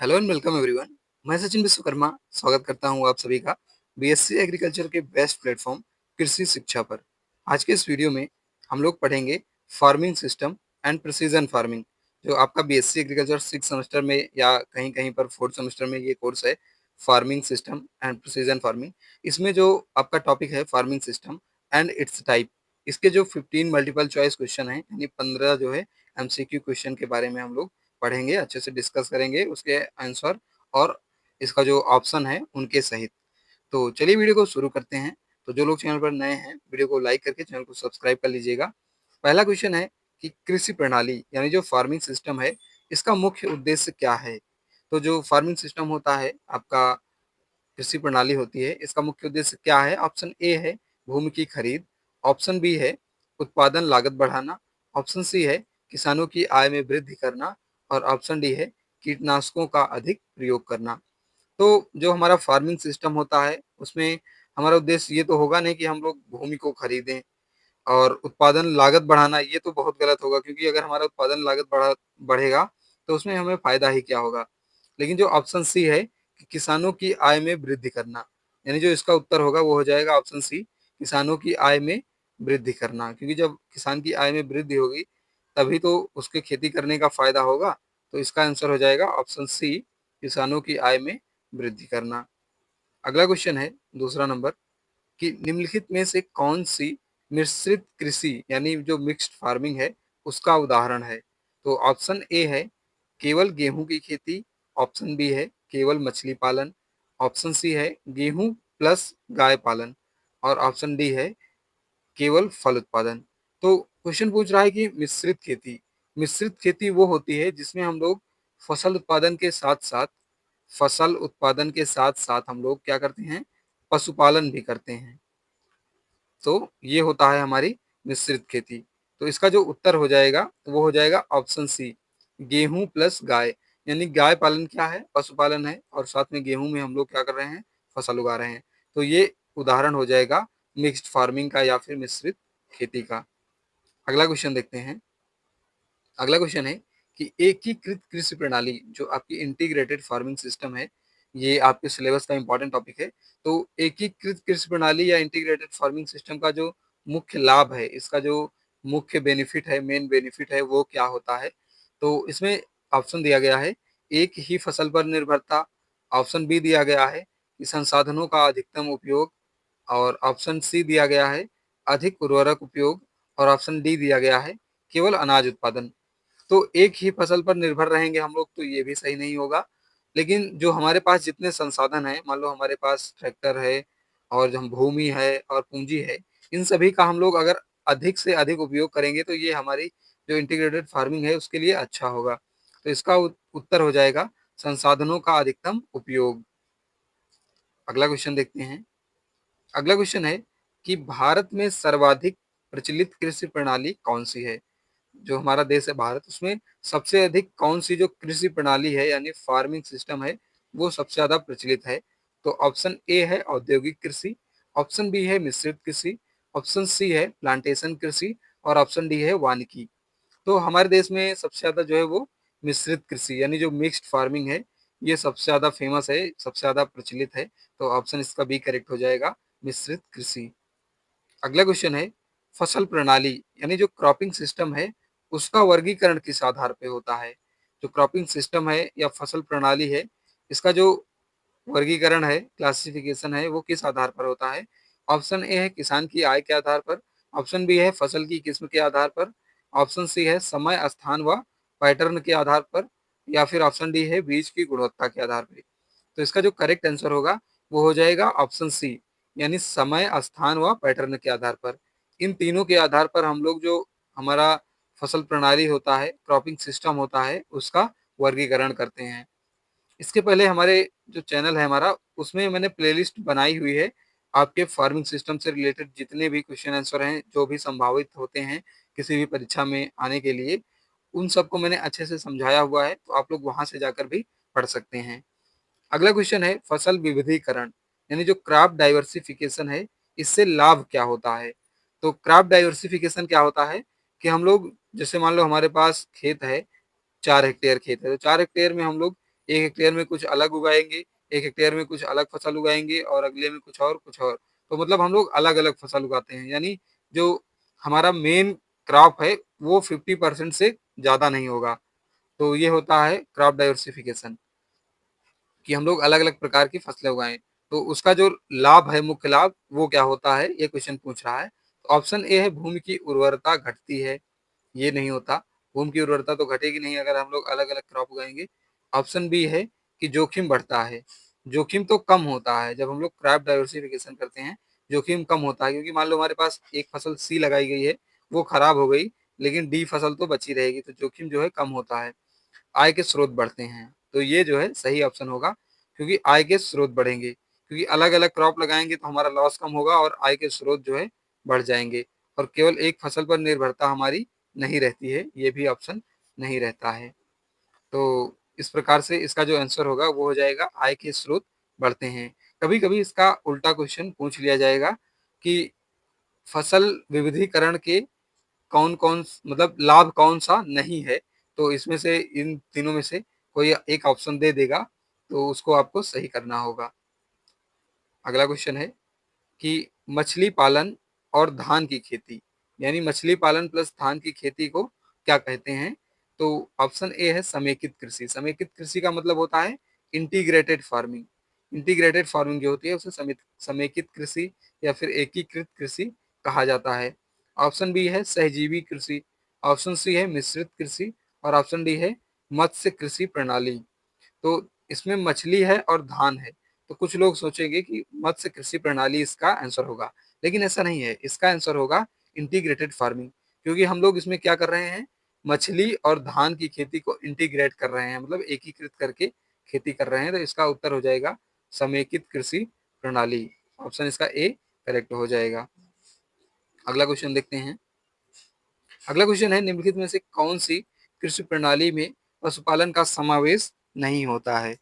Hello and welcome everyone. मैं सचिन विश्वकर्मा स्वागत करता हूं आप सभी का बीएससी एग्रीकल्चर के बेस्ट प्लेटफॉर्म कृषि शिक्षा पर। आज के इस वीडियो में हम लोग पढ़ेंगे farming system and precision farming. जो आपका बीएससी एग्रीकल्चर 6 सेमेस्टर में या कहीं कहीं पर 4th सेमेस्टर में ये कोर्स है, farming system and precision farming. इसमें जो आपका टॉपिक है farming system and it's type, इसके जो 15 मल्टीपल चॉइस क्वेश्चन है यानी 15 जो है एमसीक्यू क्वेश्चन के बारे में हम लोग पढ़ेंगे, अच्छे से डिस्कस करेंगे उसके आंसर और इसका जो ऑप्शन है उनके सहित। तो चलिए वीडियो को शुरू करते हैं। तो जो लोग चैनल पर नए हैं वीडियो को लाइक करके चैनल को सब्सक्राइब कर लीजिएगा। पहला क्वेश्चन है कि कृषि प्रणाली यानी जो फार्मिंग सिस्टम है इसका मुख्य उद्देश्य क्या है। तो जो फार्मिंग सिस्टम होता है आपका, कृषि प्रणाली होती है, इसका मुख्य उद्देश्य क्या है। ऑप्शन ए है भूमि की खरीद, ऑप्शन बी है उत्पादन लागत बढ़ाना, ऑप्शन सी है किसानों की आय में वृद्धि करना और ऑप्शन डी है कीटनाशकों का अधिक प्रयोग करना। तो जो हमारा फार्मिंग सिस्टम होता है उसमें हमारा उद्देश्य ये तो होगा नहीं कि हम लोग भूमि को खरीदें और उत्पादन लागत बढ़ाना, ये तो बहुत गलत होगा क्योंकि अगर हमारा उत्पादन लागत बढ़ेगा तो उसमें हमें फायदा ही क्या होगा। लेकिन जो ऑप्शन सी है कि किसानों की आय में वृद्धि करना, यानी जो इसका उत्तर होगा वो हो जाएगा ऑप्शन सी, किसानों की आय में वृद्धि करना। क्योंकि जब किसान की आय में वृद्धि होगी तभी तो उसके खेती करने का फायदा होगा। तो इसका आंसर हो जाएगा ऑप्शन सी, किसानों की आय में वृद्धि करना। अगला क्वेश्चन है दूसरा नंबर, कि निम्नलिखित में से कौन सी मिश्रित कृषि यानी जो मिक्स्ड फार्मिंग है उसका उदाहरण है। तो ऑप्शन ए है केवल गेहूं की खेती, ऑप्शन बी है केवल मछली पालन, ऑप्शन सी है गेहूं प्लस गाय पालन और ऑप्शन डी है केवल फल उत्पादन। तो क्वेश्चन पूछ रहा है कि मिश्रित खेती, मिश्रित खेती वो होती है जिसमें हम लोग फसल उत्पादन के साथ साथ फसल उत्पादन के साथ साथ हम लोग क्या करते हैं, पशुपालन भी करते हैं। तो ये होता है हमारी मिश्रित खेती। तो इसका जो उत्तर हो जाएगा वो हो जाएगा ऑप्शन सी, गेहूं प्लस गाय। यानी गाय पालन क्या है, पशुपालन है और साथ में गेहूं में हम लोग क्या कर रहे हैं, फसल उगा रहे हैं। तो ये उदाहरण हो जाएगा मिक्स्ड फार्मिंग का या फिर मिश्रित खेती का। अगला क्वेश्चन देखते हैं। अगला क्वेश्चन है कि एकीकृत कृषि प्रणाली, जो आपकी इंटीग्रेटेड फार्मिंग सिस्टम है, ये आपके सिलेबस का इंपॉर्टेंट टॉपिक है। तो एकीकृत कृषि प्रणाली या इंटीग्रेटेड फार्मिंग सिस्टम का जो मुख्य लाभ है, इसका जो मुख्य बेनिफिट है, मेन बेनिफिट है, वो क्या होता है। तो इसमें ऑप्शन दिया गया है एक ही फसल पर निर्भरता, ऑप्शन बी दिया गया है कि संसाधनों का अधिकतम उपयोग और ऑप्शन सी दिया गया है अधिक उर्वरक उपयोग और ऑप्शन डी दिया गया है केवल अनाज उत्पादन। तो एक ही फसल पर निर्भर रहेंगे हम लोग तो ये भी सही नहीं होगा। लेकिन जो हमारे पास जितने संसाधन हैं, मान लो हमारे पास ट्रैक्टर है और जो हम भूमि है और पूंजी है, इन सभी का हम लोग अगर अधिक से अधिक उपयोग करेंगे तो ये हमारी जो इंटीग्रेटेड फार्मिंग है उसके लिए अच्छा होगा। तो इसका उत्तर हो जाएगा संसाधनों का अधिकतम उपयोग। अगला क्वेश्चन देखते हैं। अगला क्वेश्चन है कि भारत में सर्वाधिक प्रचलित कृषि प्रणाली कौन सी है। जो हमारा देश है भारत, उसमें सबसे अधिक कौन सी जो कृषि प्रणाली है यानी फार्मिंग सिस्टम है वो सबसे ज्यादा प्रचलित है। तो ऑप्शन ए है औद्योगिक कृषि, ऑप्शन बी है मिश्रित कृषि, ऑप्शन सी है प्लांटेशन कृषि और ऑप्शन डी है वानिकी। तो हमारे देश में सबसे ज्यादा जो है वो मिश्रित कृषि यानी जो मिक्स्ड फार्मिंग है, ये सबसे ज्यादा फेमस है, सबसे ज्यादा प्रचलित है। तो ऑप्शन इसका बी करेक्ट हो जाएगा, मिश्रित कृषि। अगला क्वेश्चन है फसल प्रणाली यानी जो क्रॉपिंग सिस्टम है उसका वर्गीकरण किस आधार पे होता है। जो क्रॉपिंग सिस्टम है या फसल प्रणाली है, इसका जो वर्गीकरण है, क्लासिफिकेशन है, वो किस आधार पर होता है। ऑप्शन ए है किसान की आय के आधार पर, ऑप्शन बी है फसल की किस्म के आधार पर, ऑप्शन सी है समय स्थान व पैटर्न के आधार पर या फिर ऑप्शन डी है बीज की गुणवत्ता के आधार पर। तो इसका जो करेक्ट आंसर होगा वो हो जाएगा ऑप्शन सी, यानी समय स्थान व पैटर्न के आधार पर। इन तीनों के आधार पर हम लोग जो हमारा फसल प्रणाली होता है, क्रॉपिंग सिस्टम होता है, उसका वर्गीकरण करते हैं। इसके पहले हमारे जो चैनल है हमारा, उसमें मैंने प्लेलिस्ट बनाई हुई है। आपके फार्मिंग सिस्टम से रिलेटेड जितने भी क्वेश्चन आंसर हैं जो भी संभावित होते हैं किसी भी परीक्षा में आने के लिए, उन सबको मैंने अच्छे से समझाया हुआ है। तो आप लोग वहां से जाकर भी पढ़ सकते हैं। अगला क्वेश्चन है फसल विविधीकरण यानी जो क्रॉप डाइवर्सिफिकेशन है, इससे लाभ क्या होता है। तो क्रॉप डाइवर्सिफिकेशन क्या होता है कि हम लोग जैसे मान लो हमारे पास खेत है, 4 हेक्टेयर खेत है, तो 4 हेक्टेयर में हम लोग एक हेक्टेयर में कुछ अलग उगाएंगे, एक हेक्टेयर में कुछ अलग फसल उगाएंगे और अगले में कुछ और कुछ और। तो मतलब हम लोग अलग अलग फसल उगाते हैं, यानी जो हमारा मेन क्रॉप है वो 50% से ज्यादा नहीं होगा। तो ये होता है क्रॉप डाइवर्सिफिकेशन, कि हम लोग अलग अलग प्रकार की फसलें उगाएं। तो उसका जो लाभ है, मुख्य लाभ, वो क्या होता है, ये क्वेश्चन पूछ रहा है। तो ऑप्शन ए है भूमि की उर्वरता घटती है, ये नहीं होता। भूमि की उर्वरता तो घटेगी नहीं अगर हम लोग अलग अलग क्रॉप उगाएंगे। ऑप्शन बी है कि जोखिम बढ़ता है, जोखिम तो कम होता है जब हम लोग क्रॉप डाइवर्सिफिकेशन करते हैं। जोखिम कम होता है क्योंकि मान लो हमारे पास एक फसल सी लगाई गई है, वो खराब हो गई, लेकिन डी फसल तो बची रहेगी, तो जोखिम जो है कम होता है। आय के स्रोत बढ़ते हैं, तो ये जो है सही ऑप्शन होगा, क्योंकि आय के स्रोत बढ़ेंगे, क्योंकि अलग अलग क्रॉप लगाएंगे तो हमारा लॉस कम होगा और आय के स्रोत जो है बढ़ जाएंगे, और केवल एक फसल पर निर्भरता हमारी नहीं रहती है, ये भी ऑप्शन नहीं रहता है। तो इस प्रकार से इसका जो आंसर होगा वो हो जाएगा आय के स्रोत बढ़ते हैं। कभी कभी इसका उल्टा क्वेश्चन पूछ लिया जाएगा कि फसल विविधीकरण के कौन कौन, मतलब लाभ कौन सा नहीं है। तो इसमें से इन तीनों में से कोई एक ऑप्शन दे देगा, तो उसको आपको सही करना होगा। अगला क्वेश्चन है कि मछली पालन और धान की खेती, यानी मछली पालन प्लस धान की खेती को क्या कहते हैं। तो ऑप्शन ए है समेकित कृषि। समेकित कृषि का मतलब होता है इंटीग्रेटेड फार्मिंग। इंटीग्रेटेड फार्मिंग जो होती है उसे समेकित कृषि या फिर एकीकृत कृषि कहा जाता है। ऑप्शन बी है सहजीवी कृषि, ऑप्शन सी है मिश्रित कृषि, और ऑप्शन डी है मत्स्य कृषि प्रणाली। तो इसमें मछली है और धान है, तो कुछ लोग सोचेंगे कि मत्स्य कृषि प्रणाली इसका आंसर होगा, लेकिन ऐसा नहीं है। इसका आंसर होगा इंटीग्रेटेड फार्मिंग, क्योंकि हम लोग इसमें क्या कर रहे हैं, मछली और धान की खेती को इंटीग्रेट कर रहे हैं, मतलब एकीकृत करके खेती कर रहे हैं। तो इसका उत्तर हो जाएगा समेकित कृषि प्रणाली। ऑप्शन इसका ए करेक्ट हो जाएगा। अगला क्वेश्चन देखते हैं। अगला क्वेश्चन है निम्नलिखित में से कौन सी कृषि प्रणाली में पशुपालन का समावेश नहीं होता है।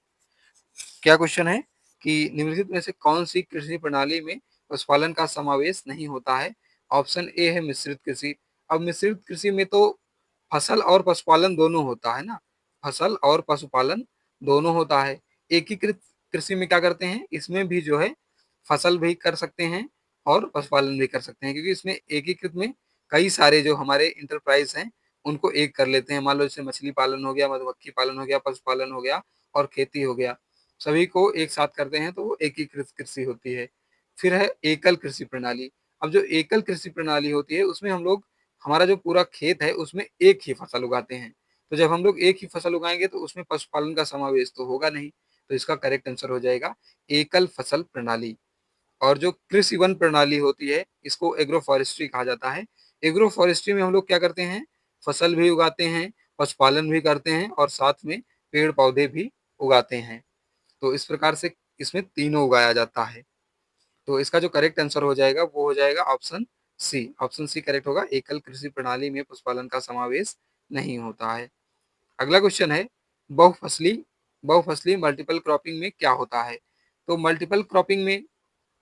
क्या क्वेश्चन है कि निम्नलिखित में से कौन सी कृषि प्रणाली में पशुपालन का समावेश नहीं होता है। ऑप्शन ए है मिश्रित कृषि। अब मिश्रित कृषि में तो फसल और पशुपालन दोनों होता है ना, फसल और पशुपालन दोनों होता है। एकीकृत कृषि में क्या करते हैं, इसमें भी जो है फसल भी कर सकते हैं और पशुपालन भी कर सकते हैं, क्योंकि इसमें एकीकृत में कई सारे जो हमारे इंटरप्राइज हैं उनको एक कर लेते हैं। मान लो जैसे मछली पालन हो गया, मधुमक्खी पालन हो गया, पशुपालन हो गया और खेती हो गया, सभी को एक साथ करते हैं तो वो एकीकृत कृषि होती है। फिर है एकल कृषि प्रणाली। अब जो एकल कृषि प्रणाली होती है उसमें हम लोग, हमारा जो पूरा खेत है उसमें एक ही फसल उगाते हैं। तो जब हम लोग एक ही फसल उगाएंगे तो उसमें पशुपालन का समावेश तो होगा नहीं, तो इसका करेक्ट आंसर हो जाएगा एकल फसल प्रणाली। और जो कृषि वन प्रणाली होती है इसको एग्रो फॉरेस्ट्री कहा जाता है। एग्रो फॉरेस्ट्री में हम लोग क्या करते हैं, फसल भी उगाते हैं, पशुपालन भी करते हैं और साथ में पेड़ पौधे भी उगाते हैं। तो इस प्रकार से इसमें तीनों उगाया जाता है। तो इसका जो करेक्ट आंसर हो जाएगा वो हो जाएगा option C. Option C correct होगा, एकल कृषि प्रणाली में पशुपालन का समावेश नहीं होता है। अगला क्वेश्चन है बहुफसली बहुफसली मल्टीपल क्रॉपिंग में क्या होता है। तो मल्टीपल क्रॉपिंग में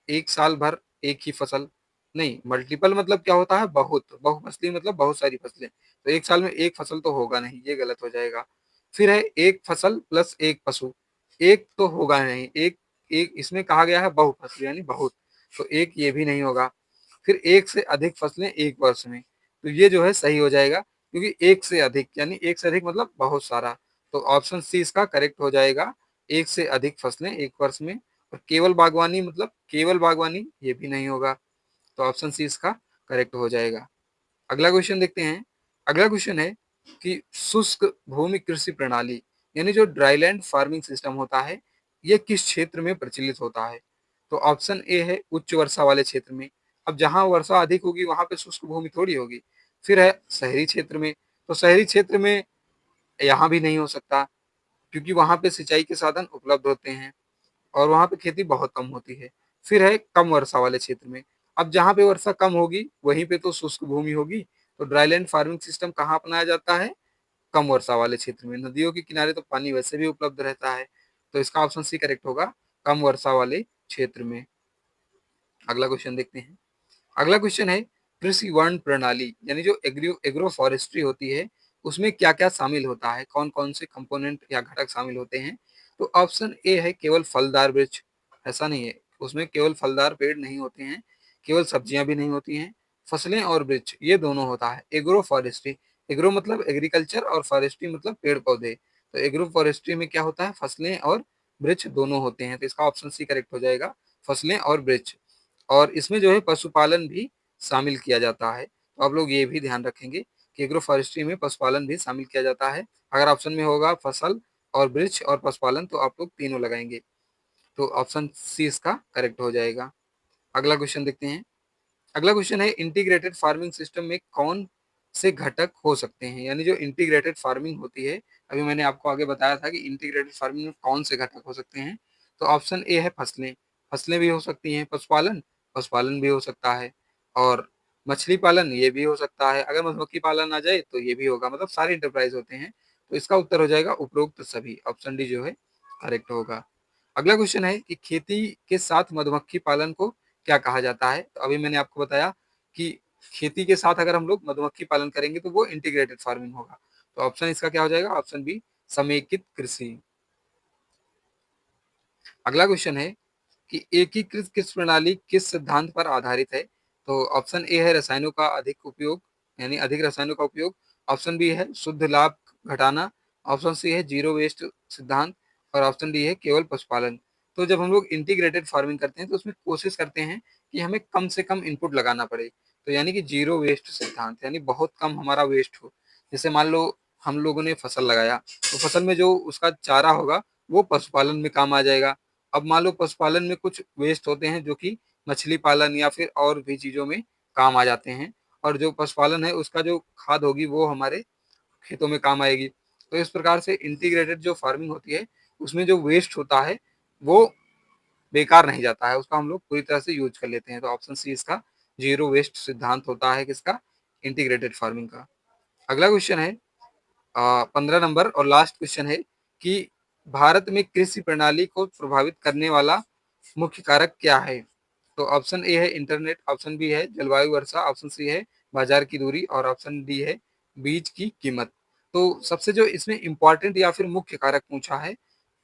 एक साल भर एक ही फसल नहीं, मल्टीपल मतलब क्या होता है, बहुत। बहुफसली मतलब बहुत सारी फसलें, तो एक साल में एक फसल तो होगा नहीं, ये गलत हो जाएगा। फिर है एक फसल प्लस एक पशु, एक तो होगा नहीं, एक एक इसमें कहा गया है बहुफसली यानी बहुत, तो एक ये भी नहीं होगा। फिर एक से अधिक फसलें एक वर्ष में, तो ये जो है सही हो जाएगा, क्योंकि एक से अधिक यानी एक से अधिक मतलब बहुत सारा। तो ऑप्शन सी इसका करेक्ट हो जाएगा, एक से अधिक फसलें एक वर्ष में। और केवल बागवानी मतलब केवल बागवानी, ये भी नहीं होगा, तो ऑप्शन सी इसका करेक्ट हो जाएगा। अगला क्वेश्चन देखते हैं। अगला क्वेश्चन है कि शुष्क भूमि कृषि प्रणाली, यानी जो ड्राईलैंड फार्मिंग सिस्टम होता है, ये किस क्षेत्र में प्रचलित होता है। तो ऑप्शन ए है उच्च वर्षा वाले क्षेत्र में। अब जहां वर्षा अधिक होगी वहां पे शुष्क भूमि थोड़ी होगी। फिर है शहरी क्षेत्र में, तो शहरी क्षेत्र में यहाँ भी नहीं हो सकता, क्योंकि वहां पे सिंचाई के साधन उपलब्ध होते हैं और वहां पे खेती बहुत कम होती है। फिर है कम वर्षा वाले क्षेत्र में। अब जहाँ पे वर्षा कम होगी वहीं पे तो शुष्क भूमि होगी, तो ड्राईलैंड फार्मिंग सिस्टम कहाँ अपनाया जाता है, कम वर्षा वाले क्षेत्र में। नदियों के किनारे तो पानी वैसे भी उपलब्ध रहता है, तो इसका ऑप्शन सी करेक्ट होगा, कम वर्षा वाले क्षेत्र में। अगला क्वेश्चन देखते हैं। अगला क्वेश्चन है कृषि वन प्रणाली, यानी जो एग्रो फॉरेस्ट्री होती है उसमें क्या क्या शामिल होता है, कौन कौन से कंपोनेंट या घटक शामिल होते हैं। तो ऑप्शन ए है केवल फलदार वृक्ष। ऐसा नहीं है, उसमें केवल फलदार पेड़ नहीं होते हैं, केवल सब्जियां भी नहीं होती हैं, फसलें और वृक्ष ये दोनों होता है। एग्रो फॉरेस्ट्री, एग्रो मतलब एग्रीकल्चर और फॉरेस्ट्री मतलब पेड़ पौधे। तो एग्रो फॉरेस्ट्री में क्या होता है, फसलें और वृक्ष दोनों होते हैं। तो इसका ऑप्शन सी करेक्ट हो जाएगा, फसलें और वृक्ष। और इसमें जो है पशुपालन भी शामिल किया जाता है। तो आप लोग ये भी ध्यान रखेंगे कि एग्रो फॉरेस्ट्री में पशुपालन भी शामिल किया जाता है। अगर ऑप्शन में होगा फसल और वृक्ष और पशुपालन तो आप लोग तीनों लगाएंगे। तो ऑप्शन सी इसका करेक्ट हो जाएगा। अगला क्वेश्चन देखते हैं। अगला क्वेश्चन है इंटीग्रेटेड फार्मिंग सिस्टम में कौन से घटक हो सकते हैं, यानी जो इंटीग्रेटेड फार्मिंग होती है, अभी मैंने आपको आगे बताया था कि इंटीग्रेटेड फार्मिंग में कौन से घटक हो सकते हैं। तो ऑप्शन ए है फसलें, फसलें भी हो सकती हैं, पशुपालन, पशुपालन भी हो सकता है, और मछली पालन ये भी हो सकता है। अगर मधुमक्खी पालन आ जाए तो ये भी होगा, मतलब सारे इंटरप्राइज होते हैं। तो इसका उत्तर हो जाएगा उपरोक्त सभी, ऑप्शन डी जो है करेक्ट होगा। अगला क्वेश्चन है कि खेती के साथ मधुमक्खी पालन को क्या कहा जाता है। तो अभी मैंने आपको बताया कि खेती के साथ अगर हम लोग मधुमक्खी पालन करेंगे तो वो इंटीग्रेटेड फार्मिंग होगा। तो ऑप्शन इसका क्या हो जाएगा, ऑप्शन बी समेकित कृषि। अगला क्वेश्चन है कि एकीकृत कृषि प्रणाली किस सिद्धांत पर आधारित है। तो ऑप्शन ए है रसायनों का अधिक उपयोग, यानी अधिक रसायनों का उपयोग। ऑप्शन बी है शुद्ध लाभ घटाना। ऑप्शन सी है जीरो वेस्ट सिद्धांत। और ऑप्शन डी है केवल पशुपालन। तो जब हम लोग इंटीग्रेटेड फार्मिंग करते हैं तो उसमें कोशिश करते हैं कि हमें कम से कम इनपुट लगाना पड़े। तो यानी कि जीरो वेस्ट सिद्धांत, यानी बहुत कम हमारा वेस्ट हो। जैसे मान लो हम लोगों ने फसल लगाया, तो फसल में जो उसका चारा होगा वो पशुपालन में काम आ जाएगा। अब मान लो पशुपालन में कुछ वेस्ट होते हैं जो कि मछली पालन या फिर और भी चीजों में काम आ जाते हैं, और जो पशुपालन है उसका जो खाद होगी वो हमारे खेतों में काम आएगी। तो इस प्रकार से इंटीग्रेटेड जो फार्मिंग होती है उसमें जो वेस्ट होता है वो बेकार नहीं जाता है, उसका हम लोग पूरी तरह से यूज कर लेते हैं। तो ऑप्शन सी इसका जीरो वेस्ट सिद्धांत होता है किसका, इंटीग्रेटेड फार्मिंग का। अगला क्वेश्चन है 15 नंबर और लास्ट क्वेश्चन है कि भारत में कृषि प्रणाली को प्रभावित करने वाला मुख्य कारक क्या है। तो ऑप्शन ए है इंटरनेट, ऑप्शन बी है जलवायु वर्षा, ऑप्शन सी है बाजार की दूरी, और ऑप्शन डी है बीज की कीमत। तो सबसे जो इसमें इंपॉर्टेंट या फिर मुख्य कारक पूछा है,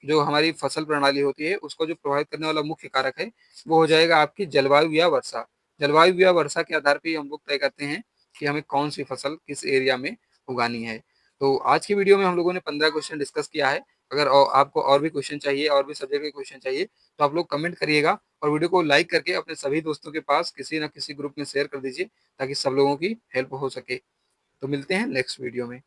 जो हमारी फसल प्रणाली होती है उसको जो प्रभावित करने वाला मुख्य कारक है वो हो जाएगा आपकी जलवायु या वर्षा। जलवायु या वर्षा के आधार पर हम लोग तय करते हैं कि हमें कौन सी फसल किस एरिया में उगानी है। तो आज की वीडियो में हम लोगों ने 15 क्वेश्चन डिस्कस किया है। अगर आपको और भी क्वेश्चन चाहिए, और भी सब्जेक्ट के क्वेश्चन चाहिए, तो आप लोग कमेंट करिएगा और वीडियो को लाइक करके अपने सभी दोस्तों के पास किसी न किसी ग्रुप में शेयर कर दीजिए ताकि सब लोगों की हेल्प हो सके। तो मिलते हैं नेक्स्ट वीडियो में।